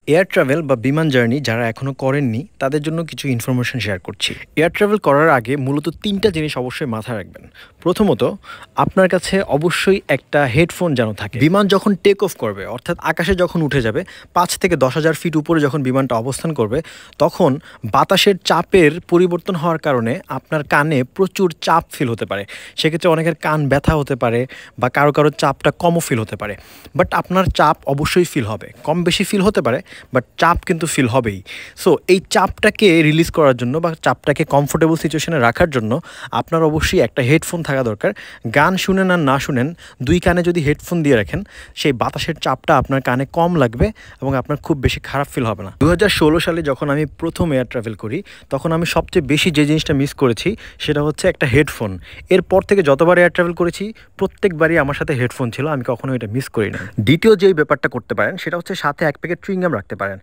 Air travel বা বিমান journey যারা এখনও করেননি তাদের জন্য কিছু ইনফরমেশন শেয়ার করছি। এয়ার ট্রাভেল করার আগে মূলত ৩টা জিনিস অবশ্যই মাথায় রাখবেন। প্রথমত, আপনার কাছে অবশ্যই একটা হেডফোন যেন থাকে। বিমান যখন টেক অফ করবে, অর্থাৎ আকাশে যখন উঠে যাবে, ৫ থেকে ১০,০০০ ফিট উপরে যখন বিমানটা অবস্থান করবে, তখন বাতাসের চাপের পরিবর্তন হওয়ার কারণে আপনার কানে প্রচুর চাপ ফিল হতে পারে। সেক্ষেত্রে অনেকের কান ব্যথা হতে পারে বা কারো চাপটা কমও ফিল হতে পারে। বাট আপনার চাপ অবশ্যই ফিল হবে, কম বেশি ফিল হতে পারে, বাট চাপ কিন্তু ফিল হবেই। সো এই চাপটাকে রিলিজ করার জন্য বা চাপটাকে কমফোর্টেবল সিচুয়েশনে রাখার জন্য আপনার অবশ্যই একটা হেডফোন থাকা দরকার। গান শুনেন আর না শুনেন, দুই কানে যদি হেডফোন দিয়ে রাখেন, সেই বাতাসের চাপটা আপনার কানে কম লাগবে এবং আপনার খুব বেশি খারাপ ফিল হবে না। ২০১৬ সালে যখন আমি প্রথম এয়ার ট্রাভেল করি, তখন আমি সবচেয়ে বেশি যে জিনিসটা মিস করেছি সেটা হচ্ছে একটা হেডফোন। এরপর থেকে যতবার এয়ার ট্রাভেল করেছি প্রত্যেকবারই আমার সাথে হেডফোন ছিল, আমি কখনো এটা মিস করি না। দ্বিতীয় যেই ব্যাপারটা করতে পারেন সেটা হচ্ছে সাথে ১ প্যাকেট চুইংগাম রাখতে পারেন।